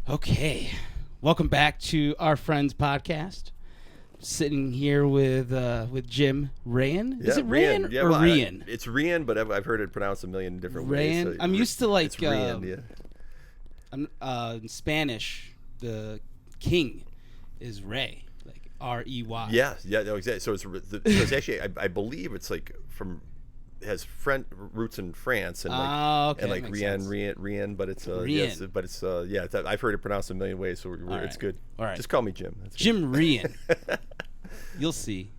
Okay, welcome back to our friends podcast. Sitting here with Jim Reyen. Is it Reyen or Reyen? It's Reyen, but I've heard it pronounced a million different ways. So I'm used to it's Reyen, in Spanish, the king is Rey, like R-E-Y. Yeah, no, exactly. So it's actually I believe it's like has roots in France and like Rien, but it's I've heard it pronounced a million ways, so it's good. All right, just call me Jim. That's Jim Reyen. You'll see.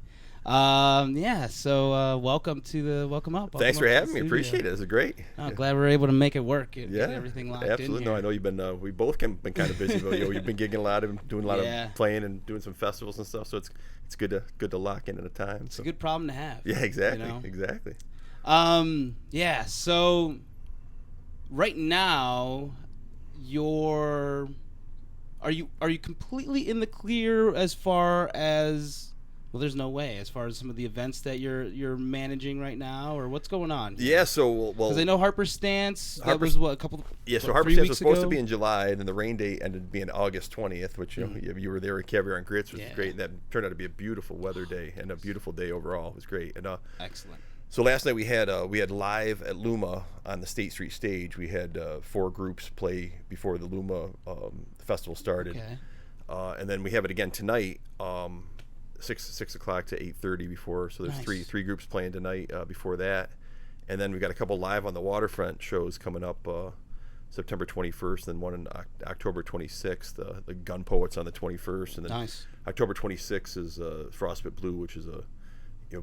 So welcome up. Thanks for having me. Appreciate it. This is great. Glad we were able to make it work and get everything locked absolutely. in here. No, I know you've been. We both been kind of busy, but you've been gigging a lot and doing a lot of playing and doing some festivals and stuff. So it's good to lock in at a time. It's a good problem to have. Yeah, exactly. Exactly. So right now, are you completely in the clear as far as? Well, there's no way as far as some of the events that you're managing right now, or what's going on? Yeah, so because I know Harper's Stance. That was a couple. Yeah, so Harper's Stance was supposed to be in July, and then the rain date ended up being August 20th, which you were there at Caviar and Grits, which was great. And that turned out to be a beautiful weather day and a beautiful day overall. It was great. And excellent. So last night we had live at Luma on the State Street stage. We had 4 groups play before the Luma festival started, and then we have it again tonight. 6 o'clock to 8:30 before. So there's three groups playing tonight before that, and then we got a couple live on the waterfront shows coming up September 21st, and one on October 26th. The Gun Poets on the 21st, and then October 26th is Frostbit Blue, which is a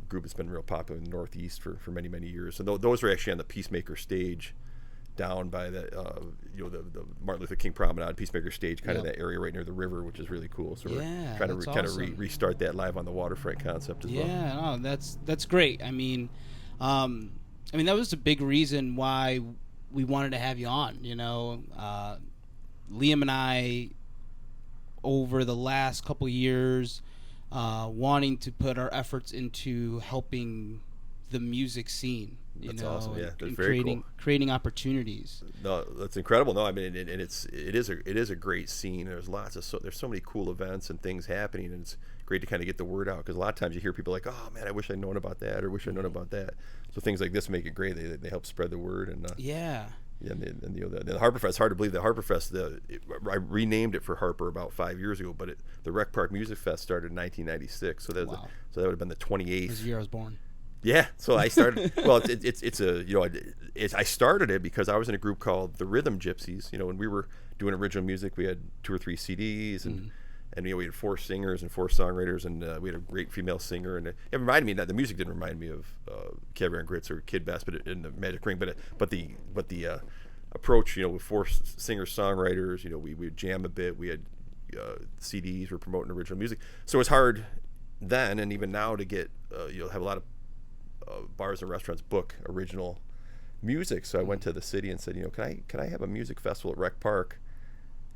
group that's been real popular in the Northeast for many years. And those are actually on the Peacemaker stage down by the Martin Luther King Promenade, Peacemaker stage, kind of that area right near the river, which is really cool. So we're trying to restart that live on the waterfront concept as well. Yeah, no, that's great. I mean, that was a big reason why we wanted to have you on. Liam and I, over the last couple years, wanting to put our efforts into helping the music scene. That's awesome. Yeah, that's very cool. Creating opportunities. No, that's incredible. No, I mean, and it is a great scene. There's there's so many cool events and things happening, and it's great to kind of get the word out, because a lot of times you hear people like, "Oh man, I wish I'd known about that," or "Wish I'd known about that." So things like this make it great. They help spread the word, and the Harperfest. It's hard to believe that Harperfest. I renamed it for Harper about 5 years ago, but the Rec Park Music Fest started in 1996. So that would have been the 28th. This year I was born. Yeah, so I started. Well, I started it because I was in a group called the Rhythm Gypsies. When we were doing original music, we had 2 or 3 CDs, and we had 4 singers and 4 songwriters, and we had a great female singer. And it reminded me that the music didn't remind me of Caviar and Grits or Kid Best, but in the Magic Ring. But the approach, with 4 singer songwriters, we would jam a bit. We had CDs. We're promoting original music, so it's hard then and even now to get have a lot of bars and restaurants book original music. So I went to the city and said, can I have a music festival at Rec Park?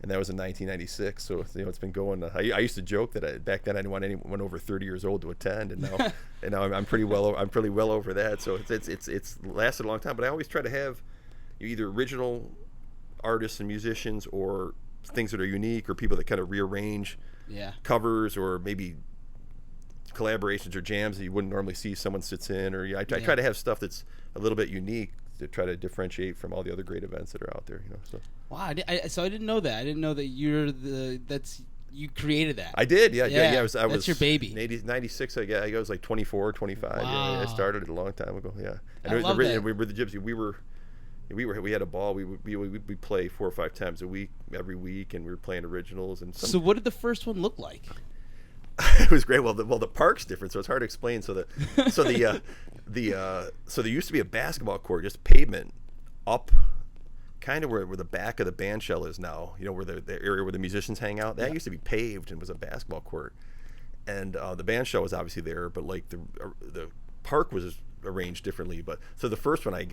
And that was in 1996. So it's been going. I used to joke that back then I didn't want anyone over 30 years old to attend, and now I'm pretty well over that. So it's lasted a long time. But I always try to have either original artists and musicians, or things that are unique, or people that kind of rearrange covers, or maybe collaborations or jams that you wouldn't normally see someone sits in, or I try to have stuff that's a little bit unique to try to differentiate from all the other great events that are out there. So. Wow, so I didn't know that. I didn't know that you created that. I did, yeah. That's your baby. 96, I was like 24, 25. Wow. Yeah, I started it a long time ago. Yeah, and I love that. We were the Gypsy. We had a ball. We play 4 or 5 times a week, every week, and we were playing originals. And so what did the first one look like? It was great. Well, the park's different, so it's hard to explain. So there used to be a basketball court, just pavement up, kind of where the back of the band shell is now. Where the area where the musicians hang out. That used to be paved and was a basketball court, and the band shell was obviously there, but like the park was arranged differently. But so the first one, I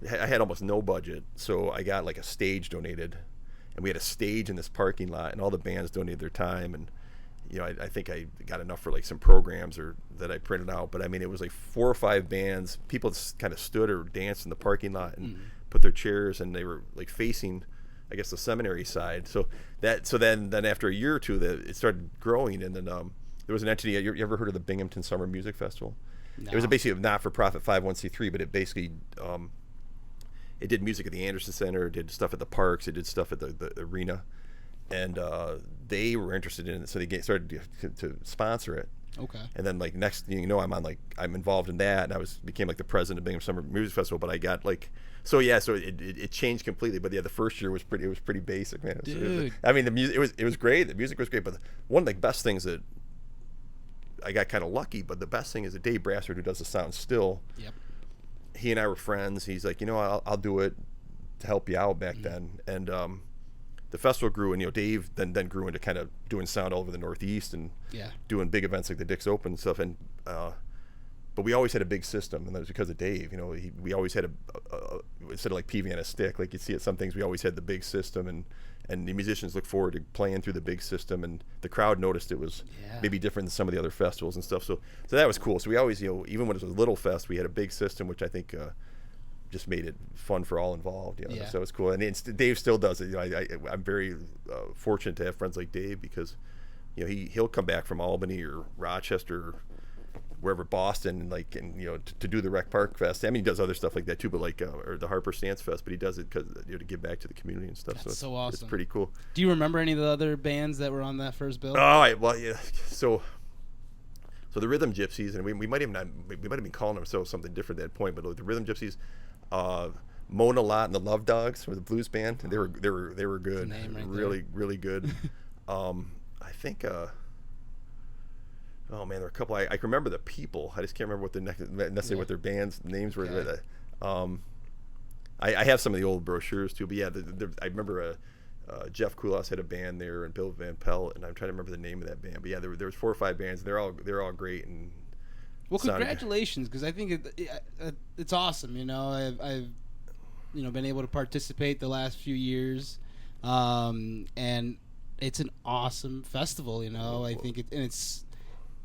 had almost no budget, so I got like a stage donated, and we had a stage in this parking lot, and all the bands donated their time, and I think I got enough for like some programs that I printed out. But I mean, it was like 4 or 5 bands. People kind of stood or danced in the parking lot and put their chairs, and they were like facing I guess the seminary side. So then after a year or two, that it started growing, and then there was an entity. You ever heard of the Binghamton Summer Music Festival? No. It was basically a not-for-profit 501c3, but it basically it did music at the Anderson Center, it did stuff at the parks, it did stuff at the arena, and they were interested in it, so they started to sponsor it. Okay. And then like next thing you know, I'm involved in that, and became like the president of Binghamton Summer Music Festival. But I got like so it changed completely. But yeah, the first year was pretty basic, man. Dude. I mean, the music it was great. The music was great, but one of the best things that I got kind of lucky, but the best thing is that Dave Brassard, who does the sound still. Yep. He and I were friends. He's like, I'll do it to help you out back then, and the festival grew, and Dave then grew into kind of doing sound all over the Northeast and doing big events like the Dick's Open and stuff. And but we always had a big system, and that was because of Dave. We always had a instead of like PV on a stick, like you see at some things, we always had the big system, and the musicians look forward to playing through the big system, and the crowd noticed it was maybe different than some of the other festivals and stuff. So that was cool. So we always, even when it was a little fest, we had a big system, which I think just made it fun for all involved. So it was cool. And Dave still does it. I'm very fortunate to have friends like Dave, because he'll come back from Albany or Rochester or wherever, Boston, to do the Rec Park Fest. I mean, he does other stuff like that too, but or the Harper Stance Fest. But he does it because to give back to the community and stuff. That's so awesome. It's pretty cool. Do you remember any of the other bands that were on that first bill? Well, yeah. So the Rhythm Gypsies, and we might have been calling themselves something different at that point, but the Rhythm Gypsies, Mona Lott and the Love Dogs were the blues band. And they were good. Name right really, really good. I think. Oh man, there were a couple. I can remember the people. I just can't remember necessarily what their bands' names were. Okay. I have some of the old brochures too. But yeah, I remember Jeff Kulas had a band there, and Bill Van Pelt, and I'm trying to remember the name of that band. But yeah, there was 4 or 5 bands. They're all great. And well, congratulations, because I think it's awesome. I've been able to participate the last few years, and it's an awesome festival. I think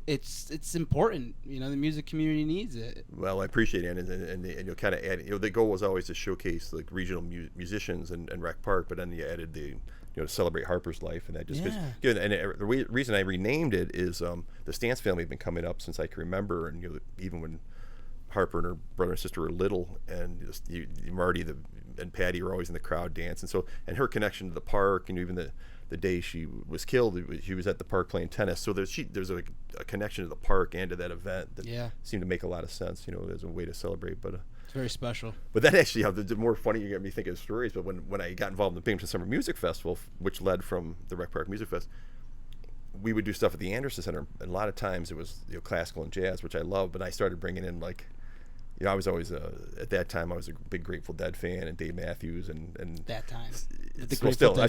it's important. The music community needs it. Well, I appreciate it, and you'll kind of add. The goal was always to showcase like regional musicians and Rec Park, but then you added the to celebrate Harper's life, and that just and the reason I renamed it is the Stance family had been coming up since I can remember, and even when Harper and her brother and sister were little, and Marty and Patty were always in the crowd dancing. And her connection to the park, and even the day she was killed, she was at the park playing tennis. So there's a connection to the park and to that event that seemed to make a lot of sense, as a way to celebrate. But it's very special. But that actually, the more funny you get me thinking of stories. But when I got involved in the Binghamton Summer Music Festival, which led from the Rec Park Music Fest, we would do stuff at the Anderson Center, and a lot of times it was classical and jazz, which I love. But I started bringing in I was always at that time I was a big Grateful Dead fan, and Dave Matthews and that time. So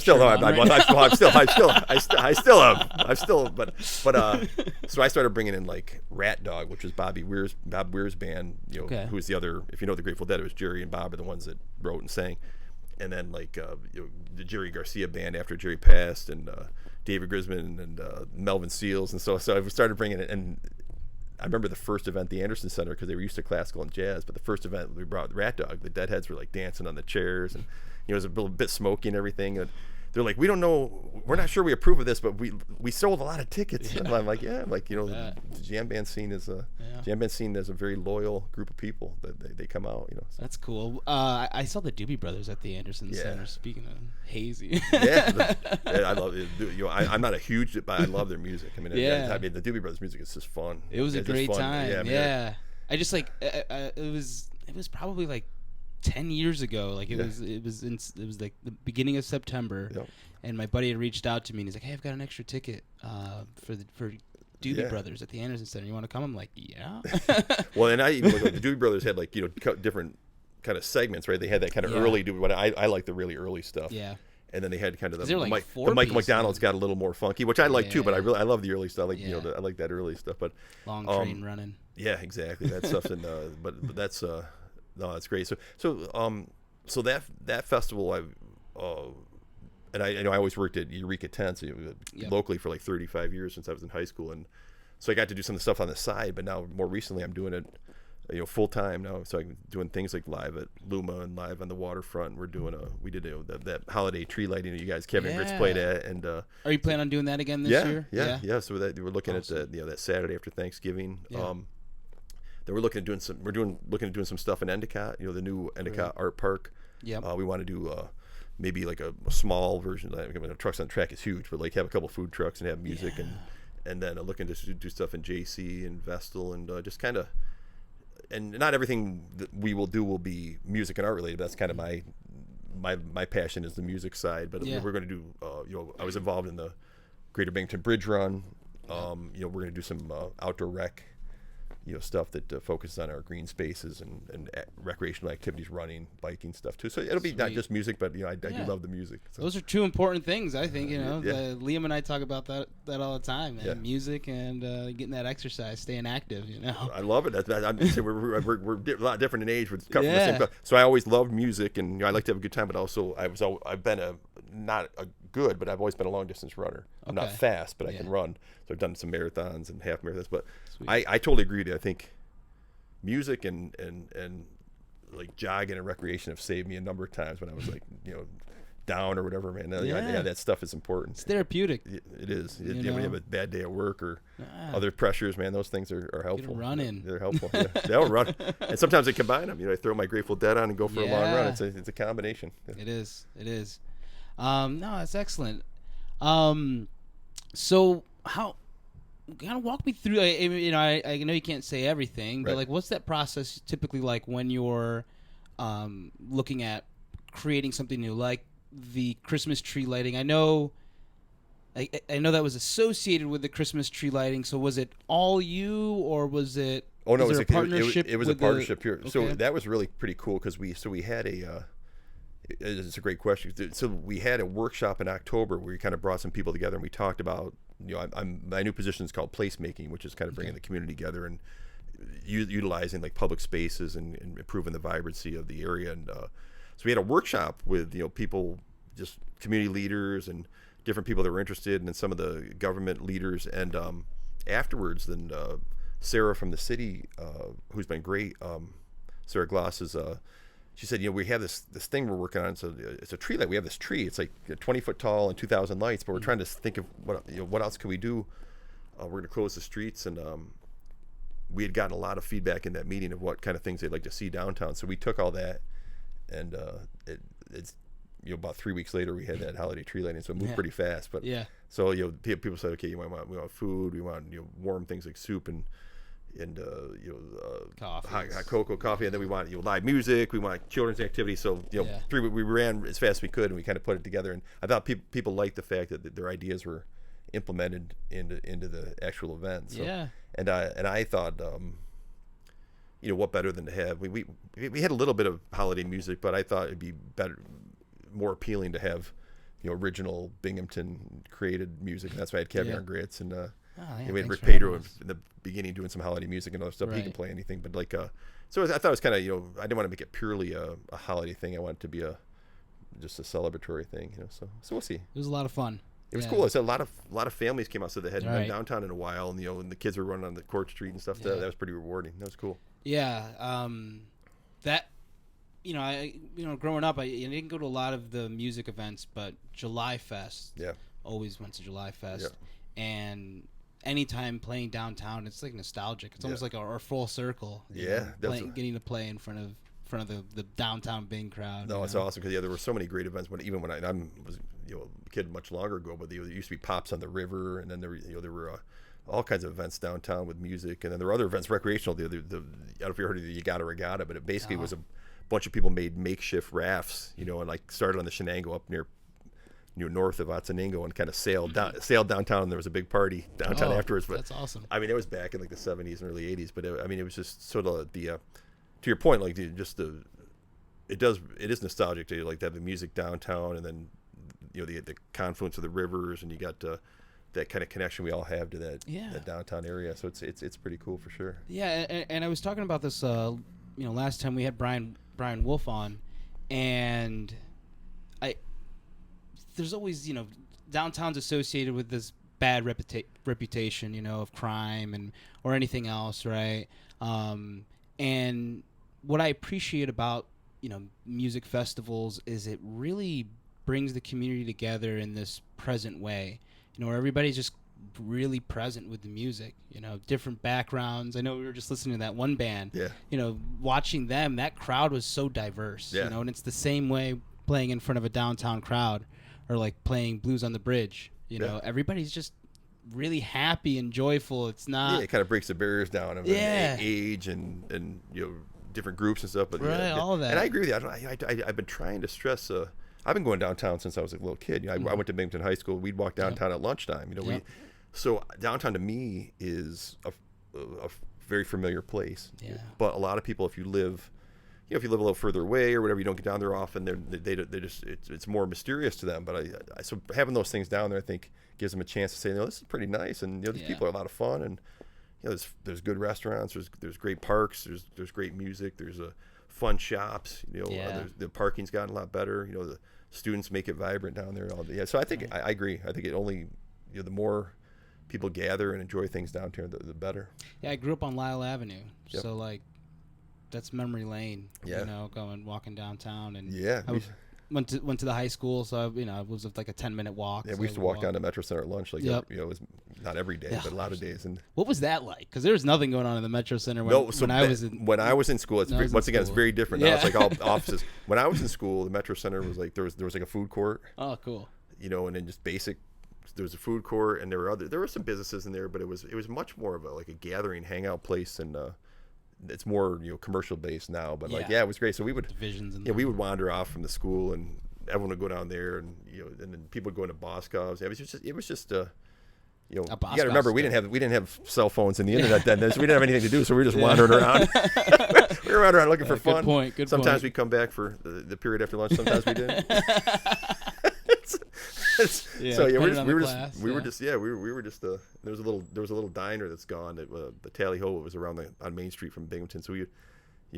I started bringing in Rat Dog, which was Bob Weir's band. Who was the other? If you know the Grateful Dead, it was Jerry and Bob are the ones that wrote and sang, and then the Jerry Garcia band after Jerry passed, and David Grisman and Melvin Seals, and so I started bringing it. And I remember the first event, the Anderson Center, because they were used to classical and jazz, but the first event we brought Rat Dog, the Deadheads were dancing on the chairs, and it was a little bit smoky and everything. And they're like, we don't know, we're not sure we approve of this, but we sold a lot of tickets. And I'm like, the jam band scene is a very loyal group of people that they come out. So. That's cool. I saw the Doobie Brothers at the Anderson Center. Speaking of hazy, I love it. I'm not a huge, but I love their music. I mean, the Doobie Brothers music is just fun. It was a great time. I just it was probably 10 years ago. It was the beginning of September, and my buddy had reached out to me and he's like, hey, I've got an extra ticket for Doobie Brothers at the Anderson Center. You want to come? I'm like, yeah. Well, and I even the Doobie Brothers had different kind of segments, right? They had that kind of early Doobie. I like the really early stuff. Yeah. And then they had kind of the Michael McDonald's got a little more funky, which I like too. But I love the early stuff. I like that early stuff. But long train running. Yeah, exactly. That stuff's in. But that's no, that's great. So that festival, and I always worked at Eureka Tents locally for 35 years since I was in high school, and so I got to do some of the stuff on the side. But now more recently, I'm doing it full time now. So I'm doing things like live at Luma and live on the waterfront. We did that holiday tree lighting that you guys, Kevin and Grits, played at. And are you planning on doing that again this year? Yeah. So we're looking at that Saturday after Thanksgiving. Yeah. Then we're looking at doing some stuff in Endicott. The new Endicott Art Park. Yeah. We want to do maybe like a small version. The Trucks on the Track is huge, but like have a couple food trucks and have music and then looking to do stuff in JC and Vestal and just kind of. And not everything that we will do will be music and art related. That's kind of my passion is the music side. But we're going to do. I was involved in the Greater Binghamton Bridge Run. We're going to do some outdoor rec. Stuff that focuses on our green spaces and recreational activities, running, biking stuff too. So it'll be not just music, but I do love the music. So. Those are two important things, I think. Liam and I talk about that all the time. Man. Yeah. Music and getting that exercise, staying active. I love it. We're a lot different in age. We're coming from the same. So I always loved music, and I like to have a good time. But also, I've been not a good, but I've always been a long distance runner. I'm not fast, but I can run. So I've done some marathons and half marathons. But I totally agree with you. I think music and like jogging and recreation have saved me a number of times when I was like down or whatever, man. That stuff is important. It's therapeutic. It is. When you have a bad day at work or other pressures, man, those things are helpful. Running. They're helpful. They'll run. And sometimes I combine them. I throw my Grateful Dead on and go for a long run. It's a combination. It is. No, that's excellent. So how kind of walk me through. I know you can't say everything, but like, what's that process typically like when you're looking at creating something new, like the Christmas tree lighting? I know that was associated with the Christmas tree lighting. So was it all you, or was it? Oh no, it was a partnership. It was a partnership here. Okay. So that was really pretty cool because we had a. It's a great question. So we had a workshop in October where we kind of brought some people together and we talked about, my new position is called placemaking, which is kind of bringing the community together and utilizing like public spaces and improving the vibrancy of the area. And so we had a workshop with people, just community leaders and different people that were interested, and then some of the government leaders. And afterwards, then Sarah from the city, who's been great, Sarah Gloss is. She said, we have this thing we're working on. So it's a tree light. We have this tree. It's like 20 foot tall and 2,000 lights. But we're trying to think of what else can we do. We're going to close the streets, and we had gotten a lot of feedback in that meeting of what kind of things they'd like to see downtown. So we took all that, and it's about 3 weeks later we had that holiday tree lighting. So it moved pretty fast. But so people said, okay, we want food, we want warm things like soup and hot cocoa, coffee, and then we want live music, we want children's activities. So we ran as fast as we could, and we kind of put it together. And I thought people liked the fact that their ideas were implemented into the actual event. So, and I thought, what better than to have we had a little bit of holiday music, but I thought it'd be better, more appealing to have original Binghamton created music. And that's why I had Kevin and Grits and. We had Rick Pedro in the beginning doing some holiday music and other stuff. He can play anything, but like, so I thought it was kind of, I didn't want to make it purely a holiday thing. I wanted it to be just a celebratory thing, So we'll see. It was a lot of fun. It was cool. I said a lot of families came out, so they hadn't been downtown in a while, and and the kids were running on the Court Street and stuff. That was pretty rewarding. That was cool. Yeah, that. Growing up, I didn't go to a lot of the music events, but July Fest. Always went to July Fest, and anytime playing downtown, it's like nostalgic. It's almost like our full circle. Getting to play in front of the downtown Bing crowd. No, it's awesome because there were so many great events. Even when I was a kid much longer ago, but there used to be Pops on the River, and then there were all kinds of events downtown with music, and then there were other events, recreational. I don't know if you heard of the Yagata Regatta, but it basically was a bunch of people made makeshift rafts, and like started on the Shenango up near north of Otsonango and kind of sailed downtown, and there was a big party downtown afterwards. But that's awesome. I mean, it was back in like the 70s and early 80s, but it was just sort of to your point, like it is nostalgic to like to have the music downtown, and then the confluence of the rivers, and you got that kind of connection we all have to that downtown area. So it's pretty cool for sure. Yeah, and I was talking about this last time we had Brian Wolf on, and there's always, downtown's associated with this bad reputation, of crime or anything else, right? And what I appreciate about, music festivals is it really brings the community together in this present way, where everybody's just really present with the music, different backgrounds. I know we were just listening to that one band, watching them, that crowd was so diverse, and it's the same way playing in front of a downtown crowd or like playing Blues on the Bridge, everybody's just really happy and joyful. It's not. Yeah, it kind of breaks the barriers down of age and different groups and stuff. But all that. And I agree with you. I've been trying to stress. I've been going downtown since I was a little kid. I went to Binghamton High School. We'd walk downtown at lunchtime. So downtown to me is a very familiar place. Yeah. But a lot of people, if you live a little further away or whatever, you don't get down there often. They just it's more mysterious to them. But so having those things down there, I think, gives them a chance to say, this is pretty nice, and these people are a lot of fun, and there's good restaurants, there's great parks, there's great music, there's fun shops, the parking's gotten a lot better, the students make it vibrant down there. So I think I agree. I think it only the more people gather and enjoy things down here, the better. Yeah, I grew up on Lyle Avenue, Yep. so like that's memory lane. Yeah. Walking downtown, and I went to the high school, so it was like a 10-minute walk. Yeah, so we used to walk down to Metro Center at lunch, Yep. it was not every day, but a lot of days. And what was that like? Because there was nothing going on in the Metro Center when I was in school. It's it's very different. Now it's like all offices. When I was in school, the Metro Center was like there was like a food court. Oh, cool. And then just basic. There was a food court, and there were some businesses in there, but it was much more of a gathering, hangout place, and it's more commercial based now. But it was great. So we would divisions. We would wander off from the school, and everyone would go down there, and and then people would go into Boscov's. It was just you got to remember we didn't have cell phones and the internet then, so we didn't have anything to do, so we were just wandering around. We were wandering around looking for fun. Sometimes we'd come back for the period after lunch. Sometimes we didn't. We were just there was a little diner that's gone at the Tally Ho. It was on Main Street from Binghamton. So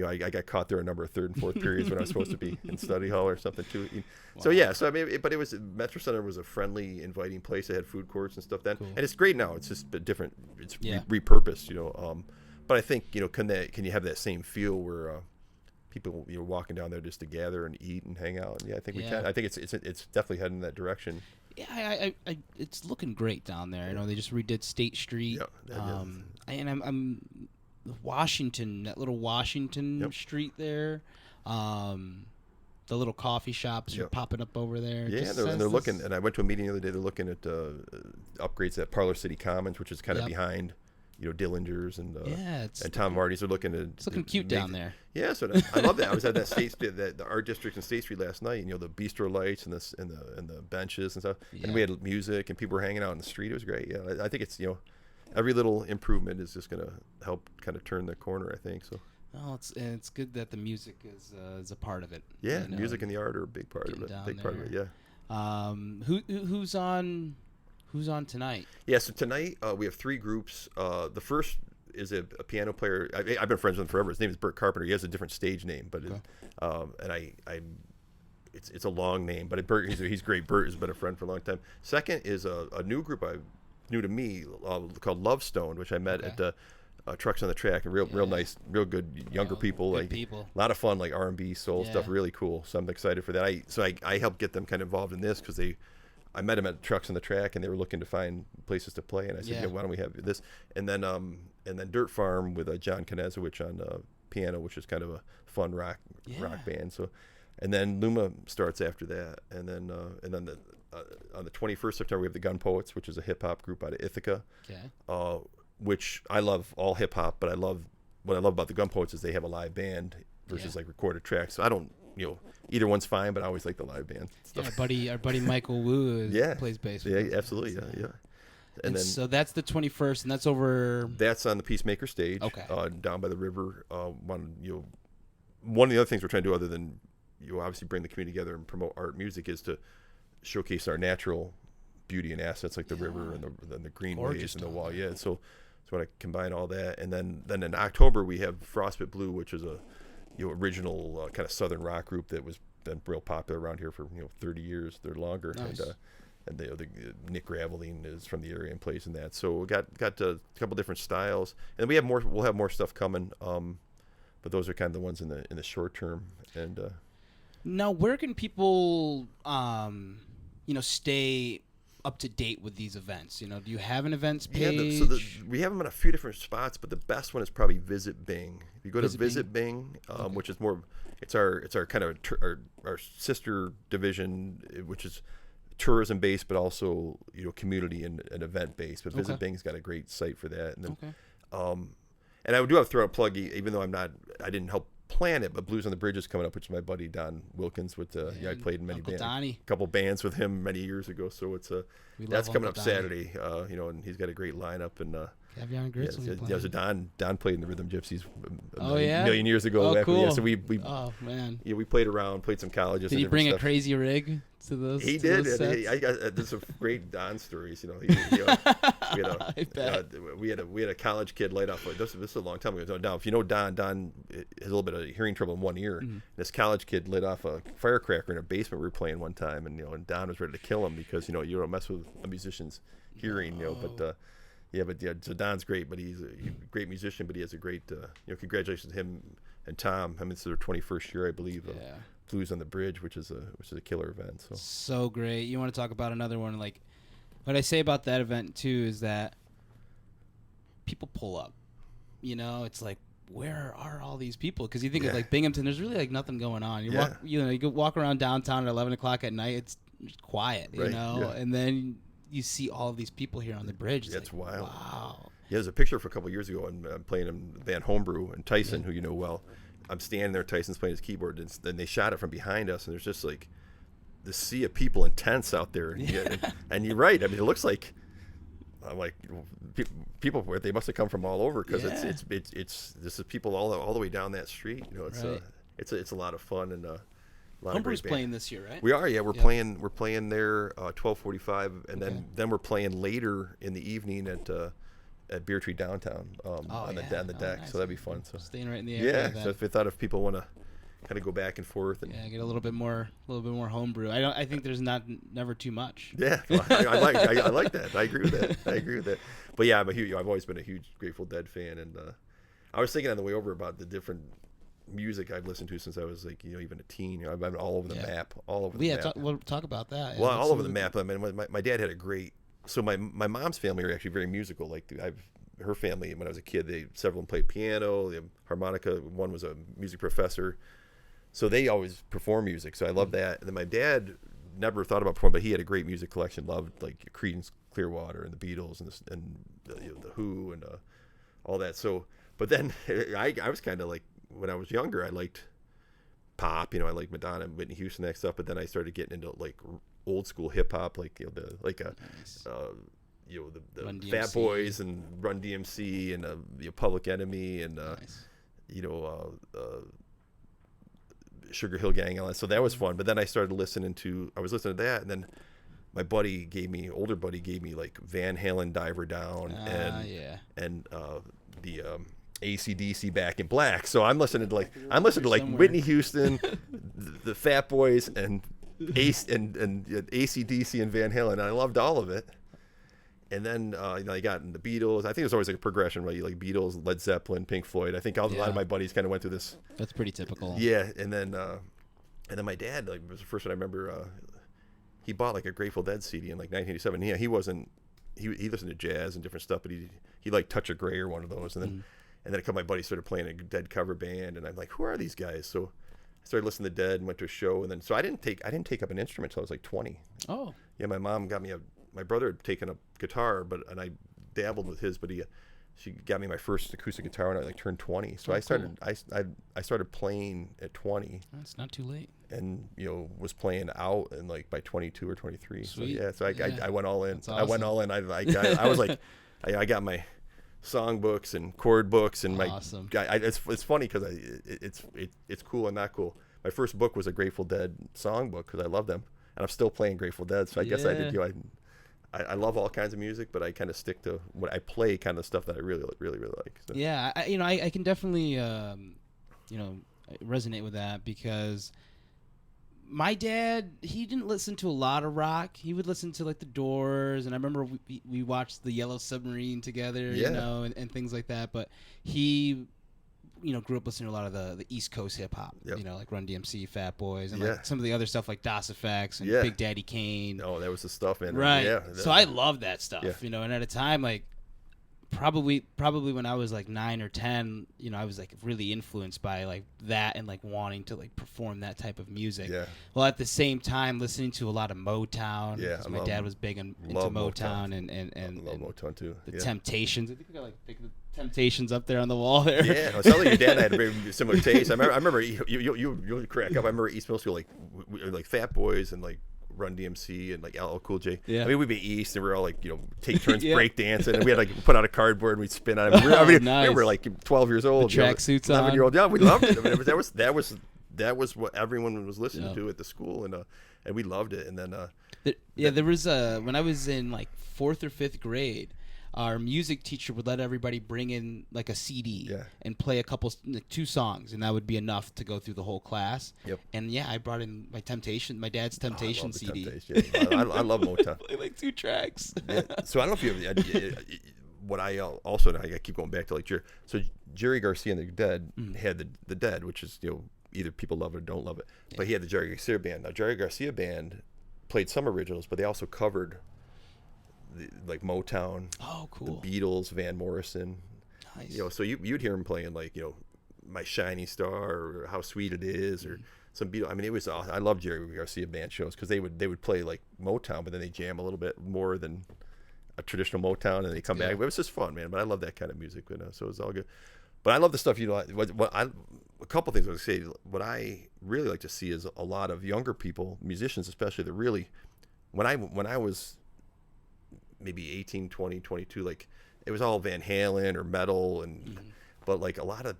I got caught there a number of third and fourth periods when I was supposed to be in study hall or something too. Wow. So I mean, but it was Metro Center was a friendly, inviting place. It had food courts and stuff then, cool. And it's great now. It's just different. It's repurposed, But I think can you have that same feel where people walking down there just to gather and eat and hang out? And I think we can. I think it's definitely heading in that direction. Yeah, it's looking great down there. They just redid State Street. Yeah, and I'm Washington, that little Washington Street there. The little coffee shops are popping up over there. Yeah, they're looking. And I went to a meeting the other day. They're looking at upgrades at Parlor City Commons, which is kind of behind, Dillinger's and Tom Marty's. Are looking at. It's looking cute down there. Yeah, so I love that. I was at that the art district in State Street last night, and the bistro lights and the benches and stuff, and we had music and people were hanging out in the street. It was great. Yeah, I think it's every little improvement is just going to help kind of turn the corner, I think. So. Well, it's good that the music is a part of it. Yeah, music and the art are a big part of it. Part of it, yeah. Who's on tonight? Yeah, so tonight we have three groups. The first is a piano player. I've been friends with him forever. His name is Bert Carpenter. He has a different stage name, but it's a long name. But Bert, he's great. Bert has been a friend for a long time. Second is a new group new to me called Love Stone, which I met at Trucks on the Track. Real nice, real good younger people. A lot of fun, like R&B, soul stuff. Really cool. So I'm excited for that. I helped get them kind of involved in this because I met them at Trucks on the Track, and they were looking to find places to play. And I said, why don't we have this? And then Dirt Farm with John Konezowicz on piano, which is kind of a fun rock band. So, and then Luma starts after that, and then on the 21st September we have the Gun Poets, which is a hip hop group out of Ithaca. Okay. Which I love all hip hop, but what I love about the Gun Poets is they have a live band versus like recorded tracks. So I don't. Either one's fine, but I always like the live band stuff. Yeah, our buddy Michael Wu plays bass. Yeah, absolutely. Yeah. And then so that's the 21st, and that's over. That's on the Peacemaker stage. Okay. Down by the river. One of the other things we're trying to do, other than obviously bring the community together and promote art, music, is to showcase our natural beauty and assets like the river and the greenways and the wall. Yeah. So I want to combine all that, and then in October we have Frostbit Blue, which is a original kind of southern rock group that was been real popular around here for 30 years. They're longer. Nice. And the Nick Graveline is from the area and plays in that. So we got a couple different styles, and we'll have more stuff coming. but those are kind of the ones in the short term. And now, where can people, stay up to date with these events? Do you have an events page? Yeah, we have them in a few different spots, but the best one is probably Visit Bing. If you go to Visit Bing, which is more, it's our kind of our sister division, which is tourism based, but also community and event based. But Visit Bing's got a great site for that. And then, and I do have to throw out a plug, even though I didn't help plan it, but Blues on the Bridge is coming up, which is my buddy Don Wilkins with I played in many bands, a couple bands with him many years ago. So it's that's coming up Saturday, and he's got a great lineup. And Caviar and Grits. So Don played in the Rhythm Gypsies a yeah? million years ago. Oh, cool. So we oh man, we played around, played some colleges. Did he bring a crazy rig to those? He did. I got there's some great Don stories. We had a college kid light off. This is a long time ago. Now, if you know Don has a little bit of hearing trouble in one ear. Mm-hmm. This college kid lit off a firecracker in a basement we were playing one time, and Don was ready to kill him because you don't mess with a musician's hearing. So Don's great, but he's a great musician, but he has a great congratulations to him and Tom. It's their 21st year, I believe. Blues on the Bridge, which is a killer event. So great. You want to talk about another one? Like, what I say about that event too is that people pull up. It's like, where are all these people? Because you think of like Binghamton, there's really like nothing going on. You go walk around downtown at 11 o'clock at night. It's just quiet, and then you see all of these people here on the bridge. It's like, wild. Wow. Yeah, there's a picture for a couple of years ago. I'm playing in Van Homebrew and Tyson, who you know well. I'm standing there. Tyson's playing his keyboard, and then they shot it from behind us, and there's just like the sea of people in tents out there. And you're right. I mean, it looks like people. They must have come from all over because it's this is people all the way down that street. It's a lot of fun and. Homebrew's playing this year, right? We are, yeah. We're playing there 12:45, and then we're playing later in the evening at Beer Tree downtown on the deck. Nice. So that'd be fun. So staying right in the area. Yeah. So if people want to kind of go back and forth and get a little bit more homebrew. I think there's never too much. Yeah, I like that. I agree with that. But yeah, I've always been a huge Grateful Dead fan, and I was thinking on the way over about the different music I've listened to since I was even a teen. I've been all over the map, we'll talk about that. Well, all over the map. I mean, my dad had a great. So my mom's family are actually very musical. Like her family when I was a kid, several of them played piano, they have harmonica. One was a music professor, so they always perform music. So I love that. And then my dad never thought about performing, but he had a great music collection. Loved like Creedence Clearwater and the Beatles and the Who and all that. So, but then I was kind of like. When I was younger, I liked pop. I liked Madonna and Whitney Houston and that stuff. But then I started getting into like old school hip hop, like the Fat Boys and Run DMC and Public Enemy and Sugar Hill Gang and all that. So that was fun. But then I started listening to that, and then my older buddy gave me like Van Halen Diver Down and the AC/DC Back in Black. So I'm listening to Whitney Houston, the Fat Boys, and AC/DC and Van Halen. And I loved all of it. And then I got into Beatles. I think there's always like a progression, right? Like Beatles, Led Zeppelin, Pink Floyd. I think a lot of my buddies kind of went through this. That's pretty typical. Yeah, and then my dad was the first one I remember. He bought like a Grateful Dead CD in like 1987. Yeah, he wasn't. He listened to jazz and different stuff, but he liked Touch of Grey or one of those, and then. And then a couple of my buddies started playing a Dead cover band, and I'm like, who are these guys? So I started listening to Dead and went to a show, and then so I didn't take up an instrument until I was like 20. Oh. Yeah, my mom got me my brother had taken a guitar, and I dabbled with his, but she got me my first acoustic guitar when I like turned 20. So I started playing at 20. That's not too late. And was playing out and like by 22 or 23. Sweet. So I went all in. Awesome. I went all in. I was like, I got my song books and chord books and awesome. It's funny because it's cool and not cool. My first book was a Grateful Dead song book because I love them, and I'm still playing Grateful Dead. So I guess I did. I love all kinds of music, but I kind of stick to what I play, kind of stuff that I really like. So. Yeah, I can definitely resonate with that because. My dad, he didn't listen to a lot of rock. He would listen to like the Doors, and I remember we watched the Yellow Submarine together, and things like that. But he grew up listening to a lot of the East Coast hip hop. Yep. Like Run DMC, Fat Boys, and Yeah. like some of the other stuff like Das Effects and Yeah. Big Daddy Kane. Oh, that was the stuff, man. Right. Yeah. So I love that stuff. Yeah. And at a time like probably when I was like 9 or 10, I was like really influenced by like that and like wanting to like perform that type of music. Yeah. Well, at the same time, listening to a lot of Motown. Yeah, 'cause my dad was big into love Motown and I love Motown too. the Yeah. Temptations. I think we got like the Temptations up there on the wall there. Yeah, it sounds like your dad had a very similar taste. I remember you crack up. I remember East Middle School, like Fat Boys and like Run DMC and like LL Cool J. Yeah. I mean, we'd be East and we were all like, take turns Yeah. break dancing, and we had like put out a cardboard and we'd spin on it. Nice. We were like 12 years old. The tracksuits on. 11-year-old. Yeah, we loved it. I mean, that was what everyone was listening to at the school, and we loved it. And then there was when I was in like 4th or 5th grade, our music teacher would let everybody bring in like a CD and play a couple, like 2 songs, and that would be enough to go through the whole class. Yep. And I brought in my dad's Temptation CD. Temptation. I love Motown. Play like 2 tracks. Yeah. So I don't know if you what I also I keep going back to like Jerry Garcia and the Dead had the Dead, which is either people love it or don't love it, but he had the Jerry Garcia band. Now Jerry Garcia band played some originals, but they also covered like Motown, cool, the Beatles, Van Morrison. Nice. So you'd hear him playing like My Shining Star or How Sweet It Is or some Beatles. I mean, it was awesome. I love Jerry Garcia band shows because they would play like Motown, but then they jam a little bit more than a traditional Motown, and they come back. It was just fun, man. But I love that kind of music, so it's all good. But I love the stuff a couple things I would say. What I really like to see is a lot of younger people, musicians especially, that really when I was maybe 18, 20, 22, like it was all Van Halen or metal but like a lot of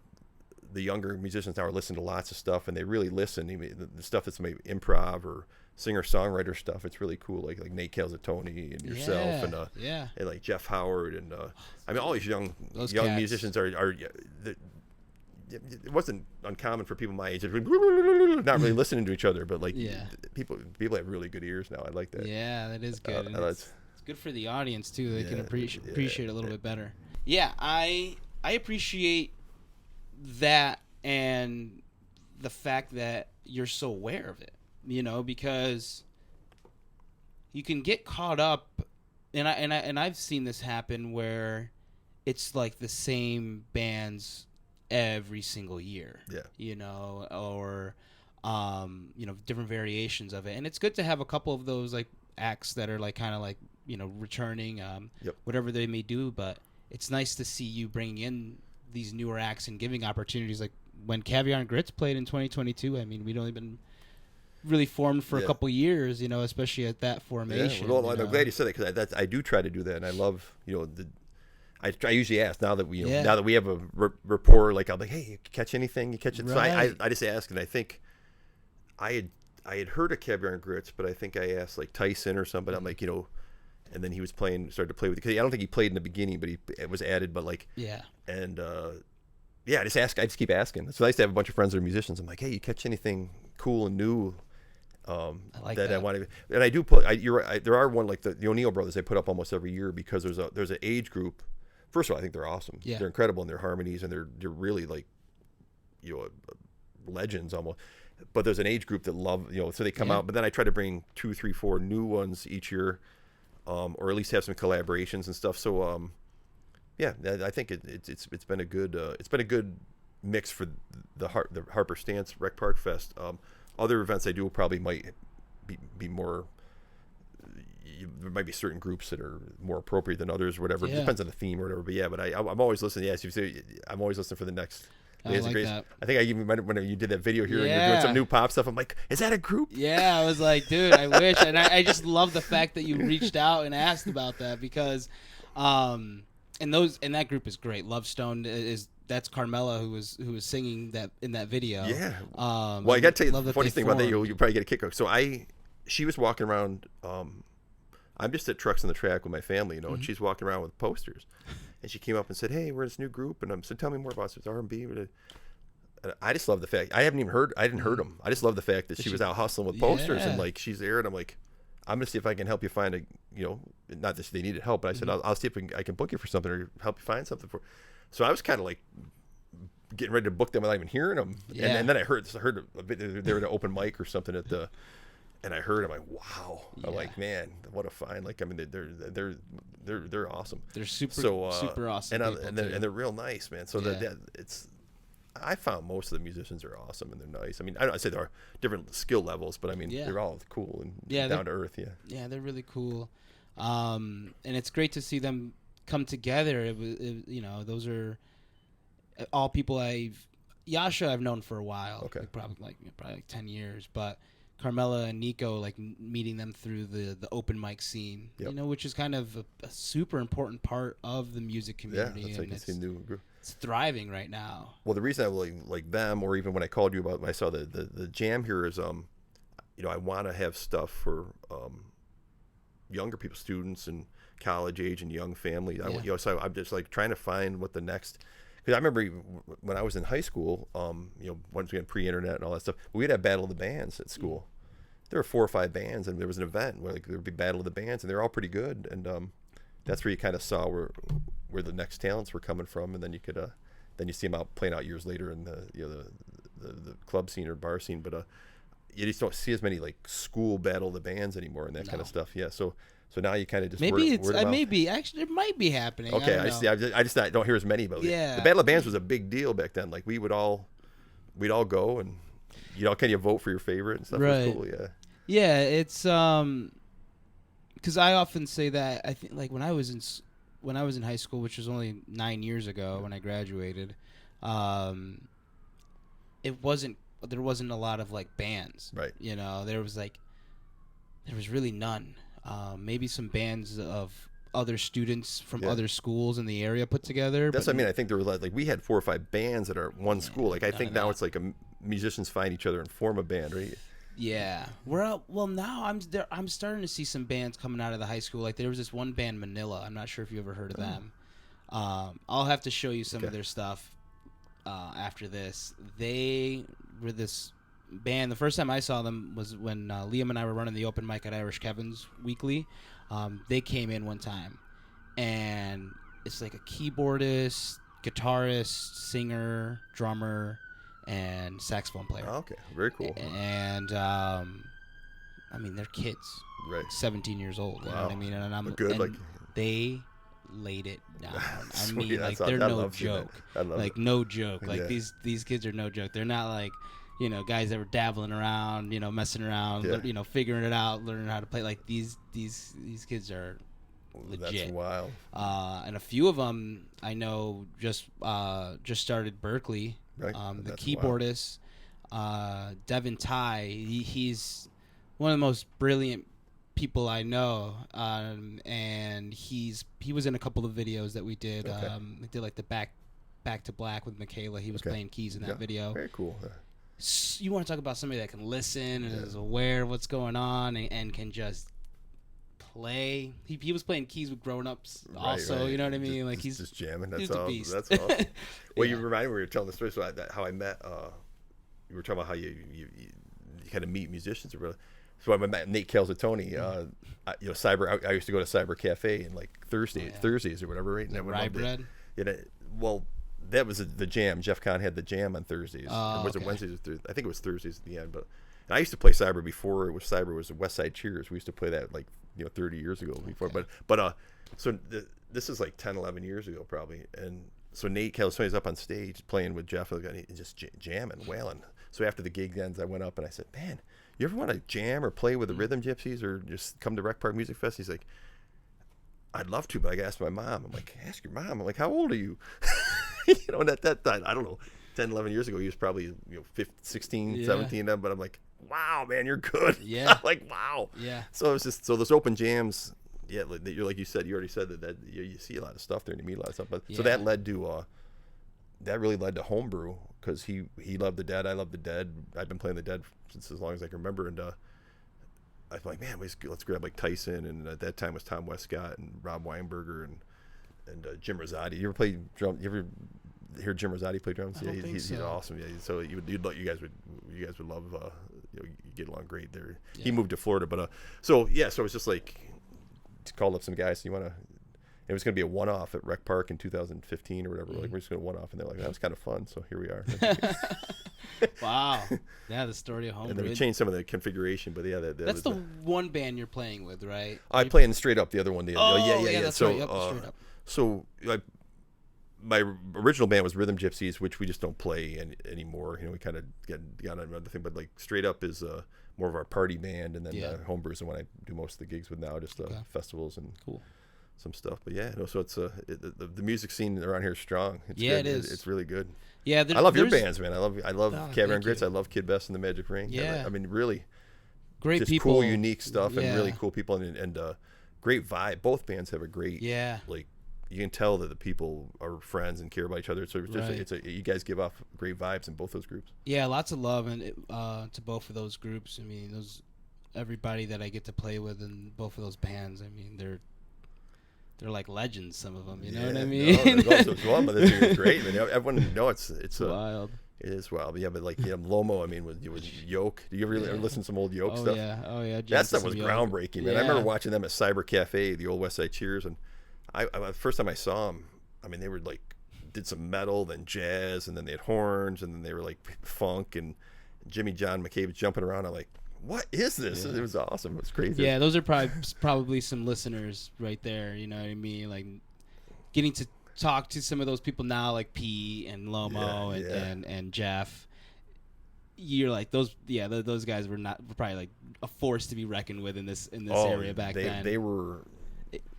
the younger musicians now are listening to lots of stuff, and they really listen. Even the stuff that's maybe improv or singer-songwriter stuff, it's really cool. Like Nate Calzatoni and yourself and like Jeff Howard and I mean all these young musicians are it wasn't uncommon for people my age to be not really listening to each other, but like people have really good ears now. I like that. Yeah, that is good. It's good for the audience too. They can appreciate it a little bit better. Yeah, I appreciate that, and the fact that you're so aware of it. Because you can get caught up, and I've seen this happen where it's like the same bands every single year. Yeah. Or different variations of it, and it's good to have a couple of those like acts that are like kind of like returning, whatever they may do. But it's nice to see you bringing in these newer acts and giving opportunities. Like when Caviar and Grits played in 2022, I mean, we'd only been really formed for a couple years, especially at that formation. Yeah, well, I'm glad you said that because I do try to do that, and I love, I usually ask now that we now that we have a rapport, like I'm like, hey, you catch anything? You catch it? Right. So I just ask, and I think I had heard of Caviar and Grits, but I think I asked like Tyson or somebody. I'm like, and then he started to play with it, because I don't think he played in the beginning, but it was added. But like, and I just keep asking. It's nice to have a bunch of friends that are musicians. I'm like, hey, you catch anything cool and new? I like that. I want to, and I do put. You're right. There are one like the O'Neill brothers. They put up almost every year because there's an age group. First of all, I think they're awesome. Yeah. They're incredible in their harmonies, and they're really like, legends almost. But there's an age group that love, so they come out. But then I try to bring 2, 3, 4 new ones each year, or at least have some collaborations and stuff. So I think it's been a good mix for the Harper Stance Rec Park Fest. Other events I do probably might be more. There might be certain groups that are more appropriate than others, or whatever. It depends on the theme or whatever. But but I'm always listening. Yes, I'm always listening for the next. I like that. I think I even when you did that video here and you're doing some new pop stuff. I'm like, is that a group? Yeah, I was like, dude, I wish. And I just love the fact that you reached out and asked about that, because, and that group is great. Love Stone that's Carmela who was singing that in that video. Yeah. Well, I got to tell you the funny thing about that. You probably get a kick out. So she was walking around. I'm just at Trucks on the Track with my family, and she's walking around with posters. And she came up and said, hey, we're in this new group. And I said, tell me more about it. It's R&B. And I just love the fact. I didn't hear them. I just love the fact that she was out hustling with posters and like she's there. And I'm like, I'm going to see if I can help you find not that they needed help, but I said, I'll see if I can book you for something or help you find something for. So I was kind of like getting ready to book them without even hearing them. Yeah. And then I heard a bit, they were at an open mic or something at the, and I heard, I'm like, wow. Yeah. I'm like, man, what a find. Like, I mean, they're awesome. They're super awesome. And they're real nice, man. So Yeah. I found most of the musicians are awesome and they're nice. I mean, I'd say there are different skill levels, but I mean, Yeah. they're all cool and Yeah, down to earth. Yeah. Yeah, they're really cool. And it's great to see them come together. Those are all people Yasha I've known for a while. Okay. Probably 10 years, but Carmela and Nico, like meeting them through the open mic scene, Yep. which is kind of a super important part of the music community. Yeah, that's like it's thriving right now. Well, the reason I like them, or even when I called you about, when I saw the jam here is, I want to have stuff for younger people, students and college age and young families. Yeah. So I'm just like trying to find what the next. Because I remember when I was in high school, once we had pre-internet and all that stuff, we'd have Battle of the Bands at school. There were 4 or 5 bands, and there was an event where there would be Battle of the Bands, and they're all pretty good. And that's where you kind of saw where the next talents were coming from, and then you could then you see them out playing out years later in the club scene or bar scene. But you just don't see as many like school Battle of the Bands anymore and that kind of stuff. Yeah, so now you kind of just actually it might be happening. Okay, I just don't hear as many, but yeah, the Battle of Bands was a big deal back then. Like we'd all go and can you vote for your favorite and stuff. Right. It was cool. Yeah. Yeah, it's because I often say that I think like when I was in high school, which was only 9 years ago when I graduated, there wasn't a lot of like bands. Right. There was really none. Maybe some bands of other students from other schools in the area put together. That's what I mean. I think there were like we had 4 or 5 bands at our one school. Like I think now it's like musicians find each other and form a band, right? Yeah. Well, now I'm starting to see some bands coming out of the high school. Like there was this one band, Manila. I'm not sure if you ever heard of them. I'll have to show you some of their stuff after this. They were this band. The first time I saw them was when Liam and I were running the open mic at Irish Kevin's weekly. They came in one time, and it's like a keyboardist, guitarist, singer, drummer, and saxophone player. Oh, okay, very cool. And I mean, they're kids, right? 17 years old. Wow. You know what I mean? And good. And they laid it down. I mean, like they're no joke. Like no joke. Like Yeah. these kids are no joke. They're not like guys that were dabbling around, messing around, figuring it out, learning how to play. Like these kids are legit. That's wild. And a few of them I know just started Berkeley. Right. The keyboardist, Devin Ty, he's one of the most brilliant people I know, and he was in a couple of videos that we did. Okay. We did like the back to Black with Michaela. He was playing keys in that video. Very cool. You want to talk about somebody that can listen and is aware of what's going on and can just play. He was playing keys with grown-ups also, right. You know what I mean? Like he's just jamming. That's he's all. a beast. That's awesome. Well, you reminded me, we were telling the story, so how I met. You were talking about how you kind of meet musicians or whatever. So I met Nate Calzatoni. Cyber. I used to go to Cyber Cafe and like Thursdays or whatever, right? And Rye bread. Well, that was the jam. Jeff Kahn had the jam on Thursdays. Was it okay. Wednesdays or Thursdays? I think it was Thursdays at the end. But I used to play Cyber before it was Cyber. It was West Side Cheers. We used to play that like 30 years ago before. Okay. But this is like 10, 11 years ago probably. And so Nate Calzatoni's up on stage playing with Jeff and just jamming, wailing. So after the gig ends, I went up and I said, "Man, you ever want to jam or play with the Rhythm Gypsies or just come to Rec Park Music Fest?" He's like, "I'd love to, but I got to ask my mom." I'm like, "Ask your mom." I'm like, "How old are you?" And at that time, I don't know, 10, 11 years ago, he was probably 15, 16, 17. But I'm like, "Wow, man, you're good." Yeah. Like, wow. Yeah. So it's just those open jams. Yeah, like you said, you already said that you see a lot of stuff there and you meet a lot of stuff. But so that led to that really led to Homebrew because he loved the Dead. I love the Dead. I've been playing the Dead since as long as I can remember. And I was like, man, let's grab like Tyson, and at that time was Tom Westcott and Rob Weinberger and Jim Rosati. You ever play drum? You ever hear Jim Rosati play drums? I don't think he's so. awesome. Yeah, so you guys would love. You get along great there. Yeah. He moved to Florida, but so it's just like called up some guys. So you want to, It was going to be a one-off at Rec Park in 2015 or whatever. Like, we're just going to one-off, and they're like, that was kind of fun. So here we are. Wow. Yeah, the story of Homebrew. And then we changed some of the configuration, but yeah, that's the one band you're playing with, right? I play in Straight Up, the other one. Yeah. That's so, right. Yep, Straight Up. So my original band was Rhythm Gypsies, which we just don't play anymore. You know, we kind of got on another thing, but like Straight Up is more of our party band, and then Homebrew is the one I do most of the gigs with now, just festivals and some stuff. But yeah, no, so it's the music scene around here is strong. It's good. It is. It's really good. Yeah, I love your bands, man. I love Caviar and Grits. You. I love Kid Best and the Magic Ring. Yeah, I mean, really great just people, cool, unique stuff, and really cool people, and great vibe. Both bands have a great like. You can tell that the people are friends and care about each other. So it's just you guys give off great vibes in both those groups. Yeah, lots of love and to both of those groups. I mean, everybody that I get to play with in both of those bands. I mean, they're like legends. Some of them, you know what I mean? No, there's also one, but it's great. I mean, everyone it's wild. It is wild. Yeah, but like Lomo, I mean, with Yoke. Do you ever listen to some old Yoke stuff? Oh yeah. That stuff was groundbreaking, man. I remember watching them at Cyber Cafe, the old West Side Cheers, and I the first time I saw them, I mean, they were like did some metal, then jazz, and then they had horns, and then they were like funk, and Jimmy John McCabe was jumping around. I'm like, what is this? It was awesome. It was crazy. Yeah, those are probably some listeners right there. You know what I mean? Like getting to talk to some of those people now, like P and Lomo and Jeff. You're like those guys were probably like a force to be reckoned with in this area back then. They were.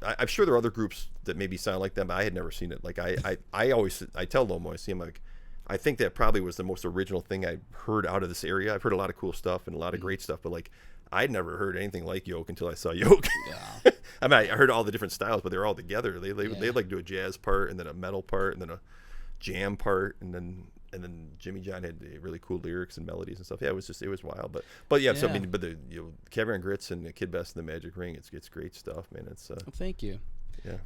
I'm sure there are other groups that maybe sound like them, but I had never seen it. Like I always tell Lomo, I see him like, I think that probably was the most original thing I heard out of this area. I've heard a lot of cool stuff and a lot of great stuff, but like I'd never heard anything like Yoke until I saw Yoke. Yeah. I mean, I heard all the different styles, but they're all together. They like do a jazz part and then a metal part and then a jam part and then Jimmy John had really cool lyrics and melodies and stuff. Yeah, it was wild. But yeah. So I mean, but the Caviar and Grits and the Kid Best and the Magic Ring, it's great stuff, man. It's well, thank you.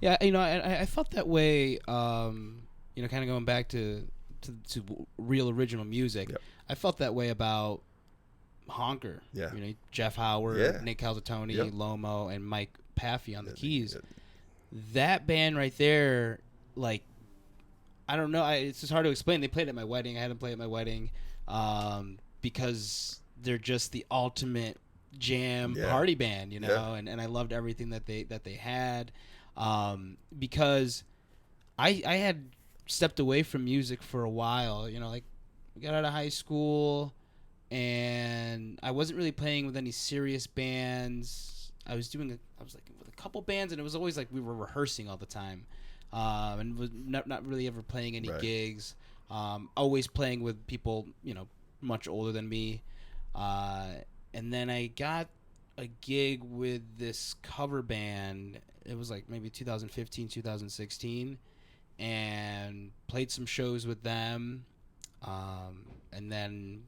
Yeah. Yeah, I felt that way. Kind of going back to real original music. Yep. I felt that way about Honker. Yeah. Jeff Howard, Nick Calzatoni, Lomo, and Mike Paffey on the keys. That band right there, like. I don't know. It's just hard to explain. They played at my wedding. I had them play at my wedding because they're just the ultimate jam party band, and I loved everything that they had because I had stepped away from music for a while. Like we got out of high school and I wasn't really playing with any serious bands. I was like with a couple bands, and it was always like we were rehearsing all the time. And was not really ever playing any gigs. Always playing with people, much older than me. And then I got a gig with this cover band. It was like maybe 2015, 2016, and played some shows with them. And then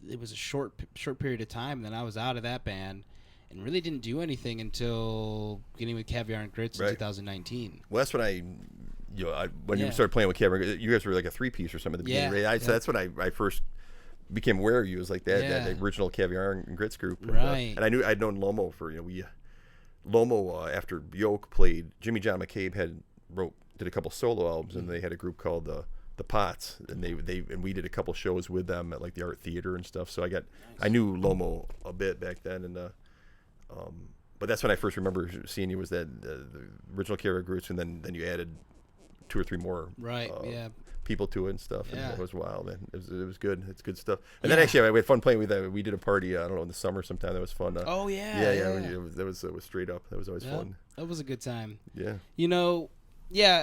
it was a short period of time. And then I was out of that band. And really didn't do anything until getting with Caviar and Grits in 2019. Well, that's when when you started playing with Caviar, you guys were like a 3-piece or something at the beginning, right? So that's when I first became aware of you. It was like that original Caviar and Grits group, and I knew I'd known Lomo for Lomo after Yoke played. Jimmy John McCabe did a couple solo albums, and they had a group called the Pots, and we did a couple shows with them at like the Art Theater and stuff. So I knew Lomo a bit back then, and. But that's when I first remember seeing you was that the original Caviar Grits, and then you added 2 or 3 more people to it and stuff. And it was wild, man. It was good. It's good stuff. And then actually we had fun playing with that. We did a party, I don't know, in the summer sometime. That was fun. That was Straight Up. That was always fun. That was a good time. Yeah.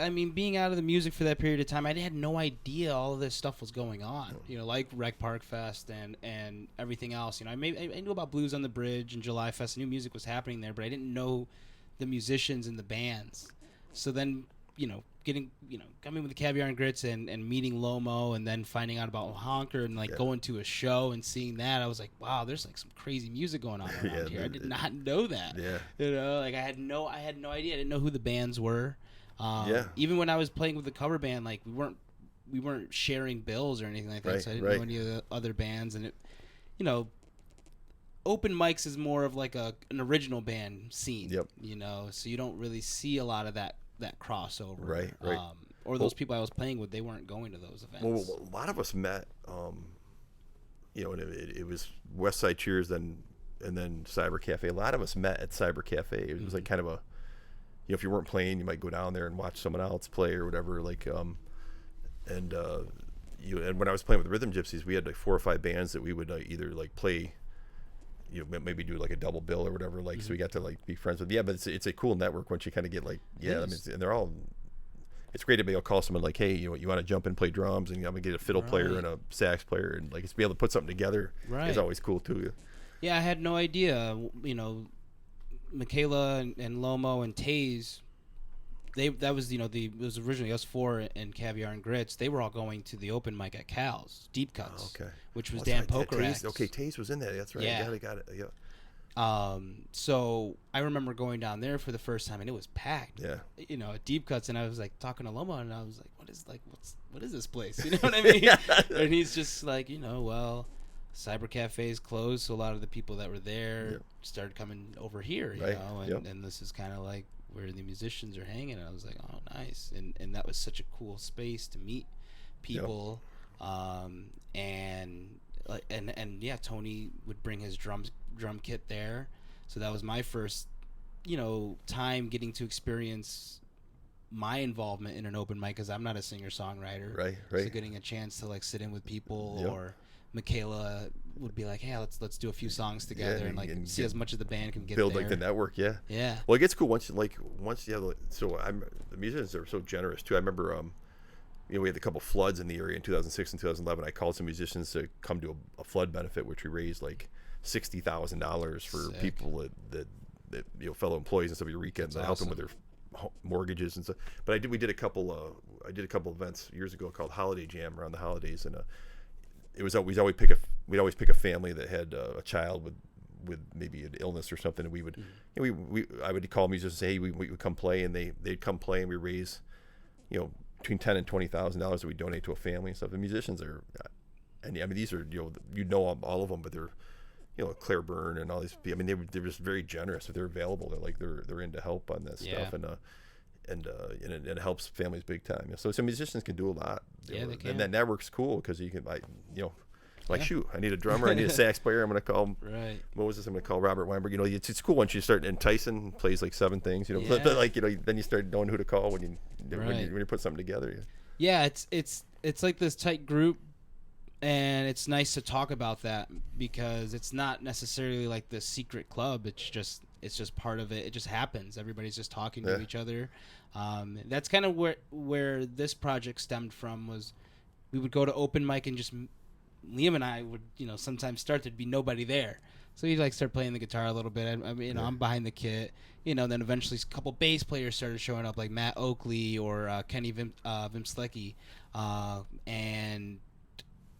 I mean, being out of the music for that period of time, I had no idea all of this stuff was going on. Like Rec Park Fest and everything else. I knew about Blues on the Bridge and July Fest. I knew music was happening there, but I didn't know the musicians and the bands. So then, coming with the Caviar and Grits and meeting Lomo, and then finding out about Honker and going to a show and seeing that, I was like, wow, there's like some crazy music going on around here. I did not know that. I had no idea. I didn't know who the bands were. Even when I was playing with the cover band, like we weren't sharing bills or anything like that, so I didn't know any of the other bands. And it, open mics is more of like an original band scene. So you don't really see a lot of that that crossover. Right. Or those people I was playing with, they weren't going to those events. Well, a lot of us met, and it was West Side Cheers, and then Cyber Cafe. A lot of us met at Cyber Cafe. It was like kind of a, if you weren't playing, you might go down there and watch someone else play or whatever. And when I was playing with Rhythm Gypsies, we had like 4 or 5 bands that we would either like play, maybe do like a double bill or whatever. So we got to like be friends with. Yeah, but it's a cool network once you kind of get like, and they're all. It's great to be able to call someone like, hey, you want to jump and play drums, and I'm gonna get a fiddle player and a sax player, and like to be able to put something together is always cool too. Yeah, I had no idea. Michaela and Lomo and Taze, it was originally us 4 and Caviar and Grits. They were all going to the open mic at Cal's Deep Cuts, which was Dan Pokerak. Okay, Taze was in there. That's right. Yeah, got it. Yeah. So I remember going down there for the first time, and it was packed. Yeah. At Deep Cuts, and I was like talking to Lomo, and I was like, what is this place? You know what I mean? And he's just like, well, Cyber Cafe is closed, so a lot of the people that were there started coming over here, and this is kind of like where the musicians are hanging. And I was like, oh, nice. And that was such a cool space to meet people. And Tony would bring his drum kit there, so that was my first time getting to experience my involvement in an open mic, because I'm not a singer-songwriter. Right. So getting a chance to like sit in with people, or Michaela would be like, hey, let's do a few songs together, and see as much of the band can get build there. Like the network. Yeah. Well, it gets cool once you have, so the musicians are so generous too. I remember we had a couple floods in the area in 2006 and 2011. I called some musicians to come to a flood benefit, which we raised like $60,000 for people that fellow employees and stuff at Eureka, and help them with their mortgages and stuff. But we did a couple events years ago called Holiday Jam around the holidays, and we'd always pick a family that had a child with maybe an illness or something, and we would I would call musicians and say, hey, we would come play, and they'd come play, and we raise between $10,000 and $20,000 that we donate to a family and stuff. The musicians are, and I mean, these are all of them, but they're Claire Byrne and all these people. I mean, they're just very generous. If they're available, they're in to help on that stuff, and it helps families big time. So some musicians can do a lot. They can. And that network's cool because you can shoot, I need a drummer, I need a sax player. I'm going to call Moses. I'm going to call Robert Weinberg. It's cool once you start. And Tyson plays like 7 things. But then you start knowing who to call when you put something together. Yeah, it's like this tight group, and it's nice to talk about that because it's not necessarily like the secret club. It's just part of it. It just happens. Everybody's just talking to each other. That's kind of where this project stemmed from. Was we would go to open mic and just Liam and I would sometimes start, there'd be nobody there, so he'd start playing the guitar a little bit. I'm behind the kit, then eventually a couple bass players started showing up, like Matt Oakley or Kenny Vimslecki, and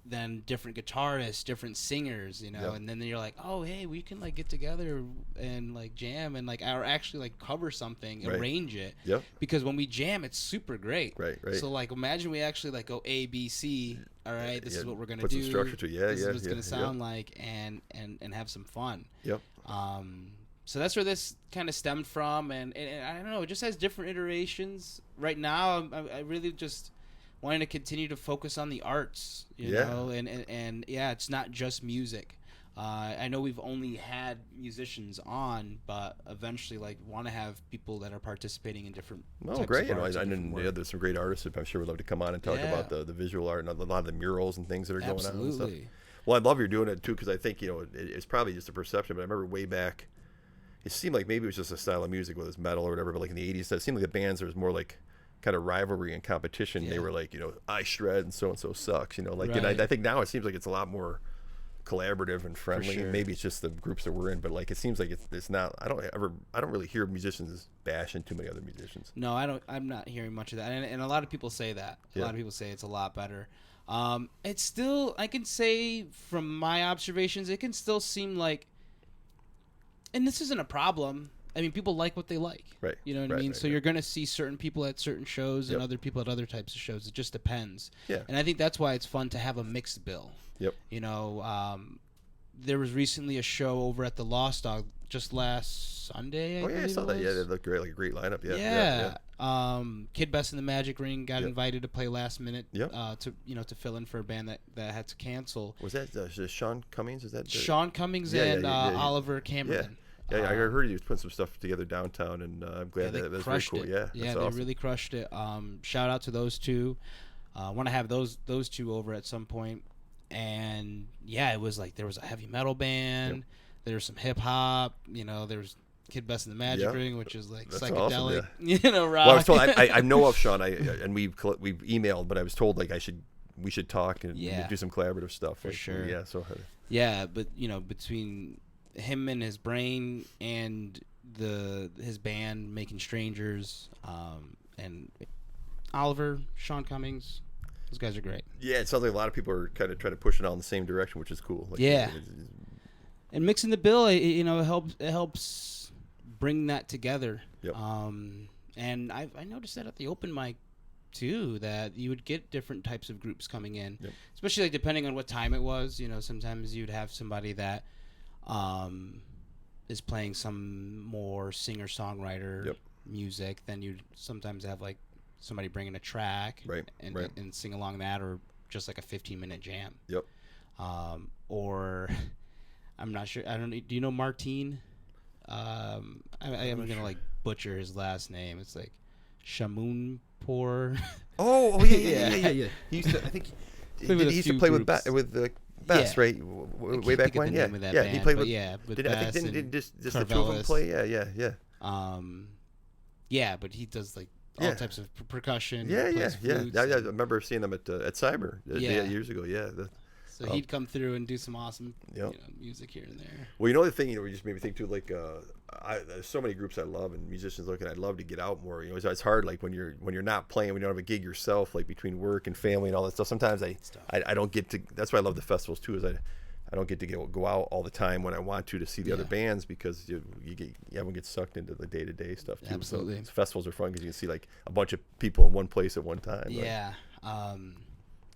then different guitarists, different singers, and then you're like, oh, hey, we can get together and jam and or actually cover something, arrange it. Because when we jam, it's super great. Right. So imagine we actually go A, B, C. All right, this is what we're gonna do. Put some structure to it. This is what it's gonna sound like, and have some fun. So that's where this kind of stemmed from, and I don't know, it just has different iterations. Right now, I really just wanting to continue to focus on the arts, you know, and it's not just music. I know we've only had musicians on, but eventually, want to have people that are participating in different. Oh, great! I didn't. There's some great artists that I'm sure would love to come on and talk about the visual art and a lot of the murals and things that are going on. And stuff. Well, I love you're doing it too, because I think it's probably just a perception. But I remember way back, it seemed like maybe it was just a style of music, whether it was metal or whatever. But in the '80s, it seemed like the bands there was more kind of rivalry and competition. They were I shred and so sucks, and I think now it seems like it's a lot more collaborative and friendly. Sure. Maybe it's just the groups that we're in, but it seems like it's not. I don't really hear musicians bashing too many other musicians. No, I don't. I'm not hearing much of that, and a lot of people say that. A lot of people say it's a lot better. It's still, I can say from my observations, it can still seem like, and this isn't a problem. I mean, people like what they like. Right. You know what I mean? So you're going to see certain people at certain shows and other people at other types of shows. It just depends. Yeah. And I think that's why it's fun to have a mixed bill. Yep. There was recently a show over at the Lost Dog just last Sunday. I saw that. Yeah, they looked great, a great lineup. Yeah. Kid Best in the Magic Ring got invited to play last minute. Yep. To fill in for a band that had to cancel. Was that Sean Cummings? Is that Sean Cummings and Oliver Cameron? Yeah, I heard he was putting some stuff together downtown, and I'm glad that was very cool. Yeah, they awesome. really crushed it. Shout out to those two. Want to have those two over at some point. And it was like there was a heavy metal band. Yep. There was some hip hop. There was Kid Best in the Magic Ring, which is like that's psychedelic, awesome, rock. Well, I was told I know of Sean, and we've emailed, but I was told like we should talk and do some collaborative stuff for sure. Yeah, so but between him and his brain and his band Making Strangers, and Oliver, Sean Cummings, those guys are great. Yeah, it sounds like a lot of people are kind of trying to push it all in the same direction, which is cool. Like, and mixing the bill, it helps bring that together. Yep. And I noticed that at the open mic too, that you would get different types of groups coming in, especially like depending on what time it was. Sometimes you'd have somebody that is playing some more singer-songwriter music. Then you'd sometimes have like somebody bringing a track and sing along that, or just like a 15-minute jam. Yep. Or I'm not sure. I don't. Do you know Martine? I'm gonna like butcher his last name. It's like Shamounpour. Yeah. He used to. I think he used to play with the Best, right? Way back when. Yeah. He played with. With I think didn't just the two of them play. Yeah. But he does like all types of percussion. Yeah. I remember seeing them at Cyber years ago. Yeah. So he'd come through and do some awesome music here and there. Well, the thing, we just made me think too, like there's so many groups I love and musicians I'd love to get out more. It's hard, like when you're not playing, when you don't have a gig yourself, like between work and family and all that stuff. Sometimes I don't get to. That's why I love the festivals too. Is I don't get to go out all the time when I want to see the other bands, because everyone gets sucked into the day-to-day stuff too. Absolutely. So festivals are fun because you can see like a bunch of people in one place at one time. Yeah.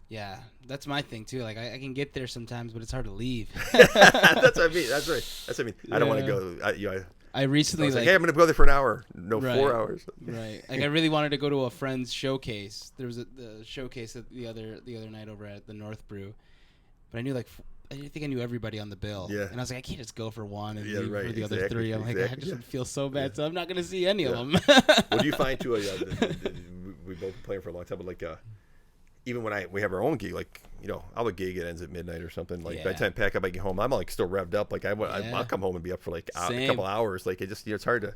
Yeah, that's my thing too. Like I can get there sometimes, but it's hard to leave. That's what I mean. That's right. That's what I mean. I don't want to go. I recently like, hey, I'm going to go there for an hour. No, 4 hours. Right. Like I really wanted to go to a friend's showcase. There was the showcase the other night over at the North Brew, but I knew I didn't think I knew everybody on the bill. Yeah. And I was like, I can't just go for one and leave for the other three. I'm like, I just would feel so bad, so I'm not going to see any of them. What do you find too? We've both been playing for a long time, but like. Even when we have our own gig, like, I'll have a gig that ends at midnight or something. Like by the time I pack up, I get home, I'm like still revved up. Like I'll come home and be up for like a couple hours. Like it just, it's hard to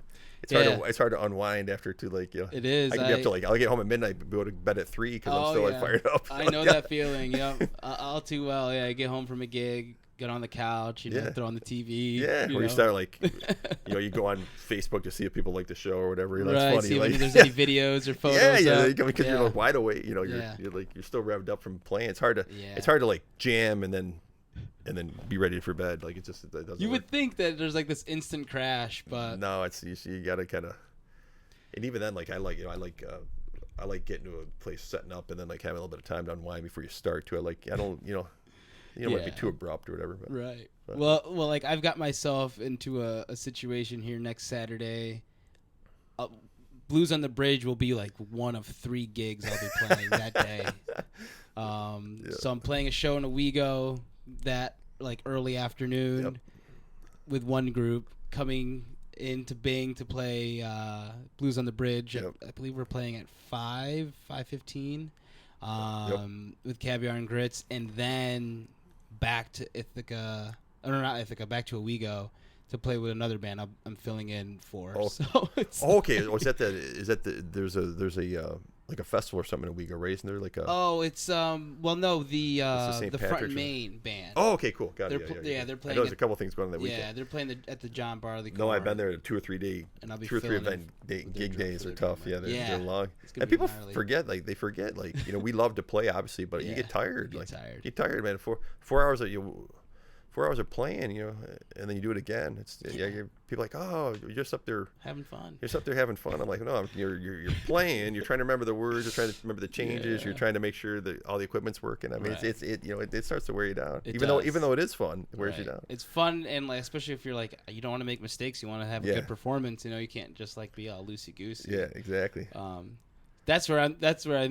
unwind after It is. I can be up to I'll get home at midnight, go to bed at 3 because I'm still fired up. I know that feeling. Yep. All too well. Yeah. I get home from a gig, get on the couch, throw on the TV. Yeah. Or you start you go on Facebook to see if people like the show or whatever. That's funny. See if there's any videos or photos. Because you're wide awake. You're still revved up from playing. It's hard to like jam and then be ready for bed. Like it doesn't. You would think that there's like this instant crash, but no, it's you gotta kind of. And even then, like I like getting to a place, setting up, and then like having a little bit of time to unwind before you start to. I don't want to be too abrupt or whatever. But, right. Well, like I've got myself into a situation here next Saturday. Blues on the Bridge will be like one of 3 gigs I'll be playing that day. So I'm playing a show in Owego that like early afternoon with one group, coming into Bing to play Blues on the Bridge. I believe we're playing at 5:15 with Caviar and Grits, and then back to Ithaca, back to Owego to play with another band I'm filling in for. So it's okay. There's a like a festival or something in Owego, right? Isn't there like a? Oh, it's the Front and Main band. Oh, okay, cool. Got it. They're playing. I know there's a couple things going on that weekend. Yeah, they're playing at the John Barley. No, I've been there 2 or 3 day, and I'll be 2 or 3 event gig days are tough. Yeah, they're long, and people forget. We love to play obviously, but you get tired. You get tired, man. 4 hours that 4 hours of playing, and then you do it again. It's people are like, oh, you're just up there having fun. You're just up there having fun. I'm like, no, you're playing. You're trying to remember the words. You're trying to remember the changes. You're trying to make sure that all the equipment's working. I mean, it starts to wear you down. Even though it is fun, it wears you down. It's fun, and like, especially if you're like, you don't want to make mistakes. You want to have a good performance. You can't just like be all loosey goosey. Yeah, exactly. That's where I'm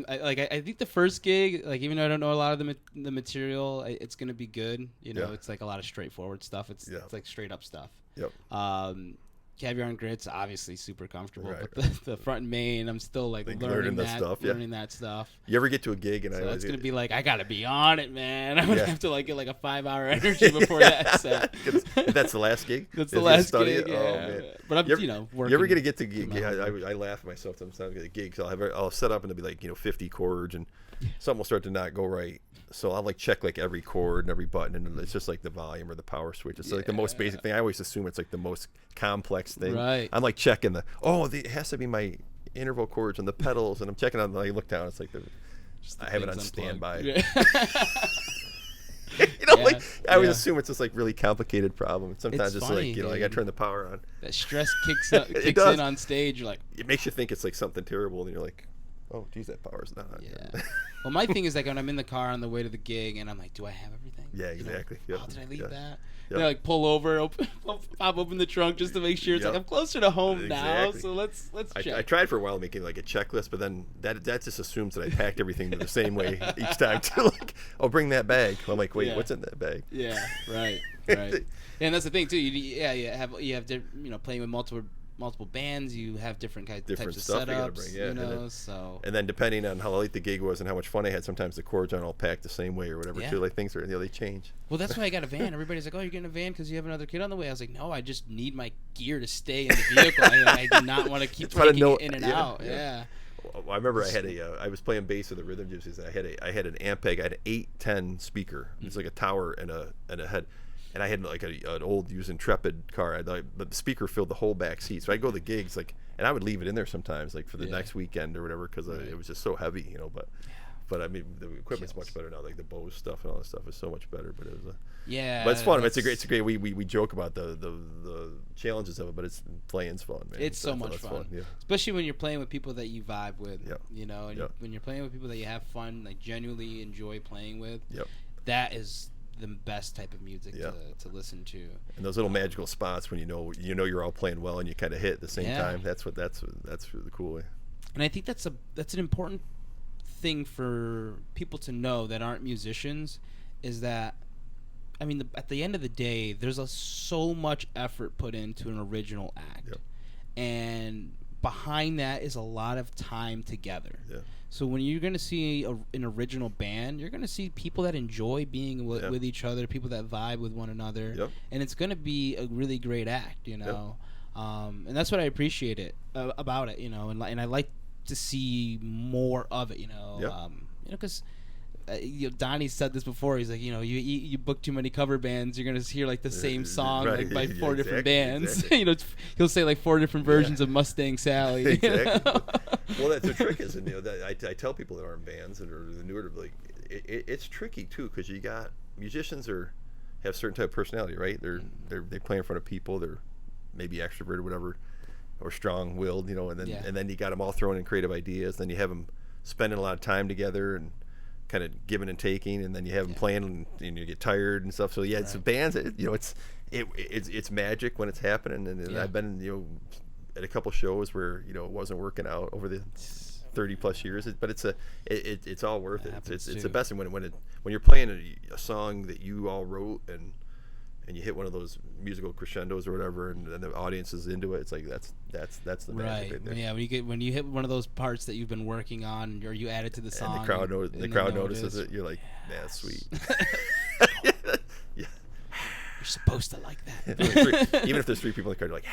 I think the first gig, like, even though I don't know a lot of the material, it's gonna be good. It's like a lot of straightforward stuff. It's like straight up stuff. Yep. Caviar and Grits, obviously super comfortable, Right. but the front and main, I'm still like learning that stuff. You ever get to a gig and it's gonna be like, I gotta be on it, man. I'm gonna have to like get like a 5-hour energy before that set. That's the last gig. That's the last gig. Yeah. Oh man. But I'm working. You ever get to gig? I laugh at myself sometimes at gigs. I'll set up and there'll be like 50 chords and something will start to not go right. So I'll like check like every chord and every button, and it's just like the volume or the power switch. It's like the most basic thing. I always assume it's like the most complex thing. Right. I'm like checking it has to be my interval chords and the pedals, and I'm checking on. I look down. It's like I have it on standby. Yeah. Like I always assume it's just like really complicated problem. Sometimes it's funny, like I gotta turn the power on. That stress kicks in on stage. You're like, it makes you think it's like something terrible, and you're like, oh, geez, that power's not. Yeah. Well, my thing is like when I'm in the car on the way to the gig, and I'm like, do I have everything? Yeah, exactly. Yep. Oh, did I leave that? Yep. I like pull over, pop open the trunk just to make sure it's like I'm closer to home now. So let's check. I tried for a while making like a checklist, but then that just assumes that I packed everything the same way each time. To like, bring that bag. I'm like, wait, what's in that bag? Yeah, right. And that's the thing too. You have playing with multiple bands, you have different types of stuff setups, you gotta bring, so. And then depending on how late the gig was and how much fun I had, sometimes the chords aren't all packed the same way or whatever too. Like things are, they change. Well, that's why I got a van. Everybody's like, "Oh, you're getting a van because you have another kid on the way." I was like, "No, I just need my gear to stay in the vehicle. I do not want to keep taking it in and out." Yeah. Well, I remember I was playing bass with the Rhythm Gypsies, and I had an Ampeg. I had an 810 speaker. It's like a tower and a head. And I had like an old used Intrepid car. But the speaker filled the whole back seat. So I'd go to the gigs, and I would leave it in there sometimes, like for the next weekend or whatever, because it was just so heavy, But I mean, the equipment's much better now. Like the Bose stuff and all that stuff is so much better. But it was but it's fun. It's a great. We joke about the challenges of it, but playing's fun, man. It's so much fun. Yeah. Especially when you're playing with people that you vibe with. When you're playing with people that you have fun, like genuinely enjoy playing with. That is the best type of music to listen to. And those little magical spots when you know you're all playing well and you kind of hit at the same time. That's really cool. And I think that's an important thing for people to know that aren't musicians, is that at the end of the day, there's so much effort put into an original act, and behind that is a lot of time together. So when you're going to see an original band, you're going to see people that enjoy being with each other, people that vibe with one another, and it's going to be a really great act, and that's what I appreciate about it, and I like to see more of it, because Donnie said this before. He's like, you book too many cover bands, you're gonna hear like the same song by 4 different bands. Exactly. He'll say like 4 different versions of Mustang Sally. Exactly. Well, that's the trick, isn't it? That I tell people that aren't bands and are the newer, like it's tricky too, because you got musicians have certain type of personality, right? They play in front of people. They're maybe extroverted or whatever, or strong-willed, and then you got them all throwing in creative ideas. Then you have them spending a lot of time together and kind of giving and taking, and then you have them playing and you get tired and stuff. So it's bands. It's magic when it's happening. And I've been at a couple shows where it wasn't working out over the 30 plus years, but it's all worth it. It's the best thing when you're playing a song that you all wrote and you hit one of those musical crescendos or whatever, and the audience is into it. It's like that's the magic right there. Yeah, when you hit one of those parts that you've been working on, or you add it to the song, and the crowd notices it. You're like, that's sweet. You're supposed to like that. Even if there's 3 people in the crowd, you're like,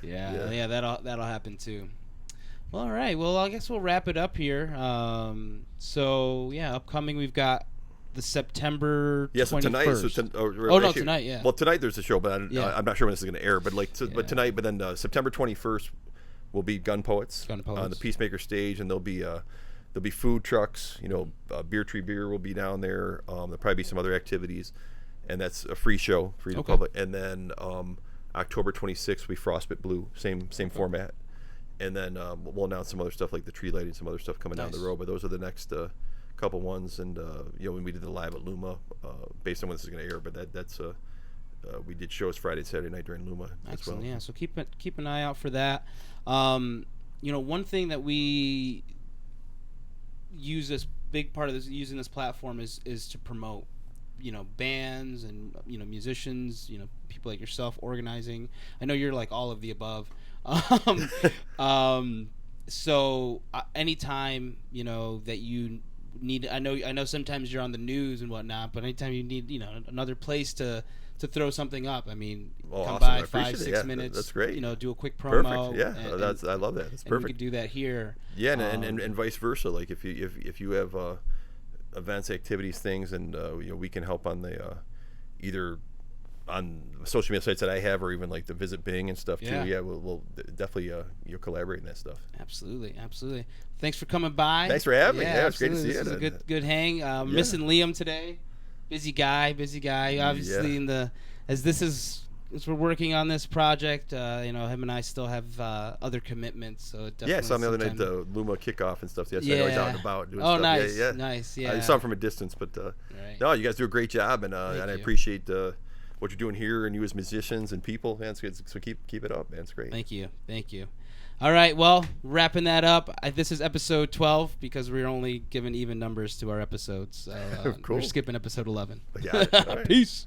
yeah. That'll happen too. Well, all right. Well, I guess we'll wrap it up here. Upcoming we've got the September 21st. So tonight. Tonight, yeah. Well, tonight there's a show, but I'm not sure when this is going to air. But but tonight, but then September 21st will be Gun Poets on the Peacemaker stage, and there'll be there'll be food trucks. Beer Tree Beer will be down there. There'll probably be some other activities, and that's a free show, free to the public. And then October 26th will be Frostbit Blue, same format. And then we'll announce some other stuff like the tree lighting, some other stuff coming down the road. But those are the next couple ones. And when we did the live at Luma, based on when this is going to air, but that's we did shows Friday and Saturday night during Luma as well. Yeah, so keep an eye out for that. One thing that we use this big part of this using this platform is to promote bands and musicians, people like yourself organizing. I know you're like all of the above. So anytime that you need, I know sometimes you're on the news and whatnot, but anytime you need another place to throw something up, I mean, come awesome. by 5-6 minutes. That's great. Do a quick promo. Perfect. Yeah, I love that. That's perfect. We could do that here. Yeah, and vice versa. Like if you have events, activities, things, and we can help on the either on social media sites that I have, or even like the Visit Bing and stuff too. Yeah, we'll definitely collaborate in that stuff. Absolutely. Thanks for coming by. Thanks for having me. Yeah, it's great to see you. This is a good hang. Missing Liam today. Busy guy. Obviously, as we're working on this project, him and I still have other commitments. So definitely I saw him the other night, the Luma kickoff and stuff. Yes, I know he's out and about doing stuff. Nice, nice. Yeah, I saw him from a distance, but right. No, you guys do a great job, and I appreciate what you're doing here, and you as musicians and people. Man, it's good. So keep it up, man. It's great. Thank you. All right, well, wrapping that up. This is episode 12 because we're only giving even numbers to our episodes. So cool. We're skipping episode 11. Yeah. All right. Peace.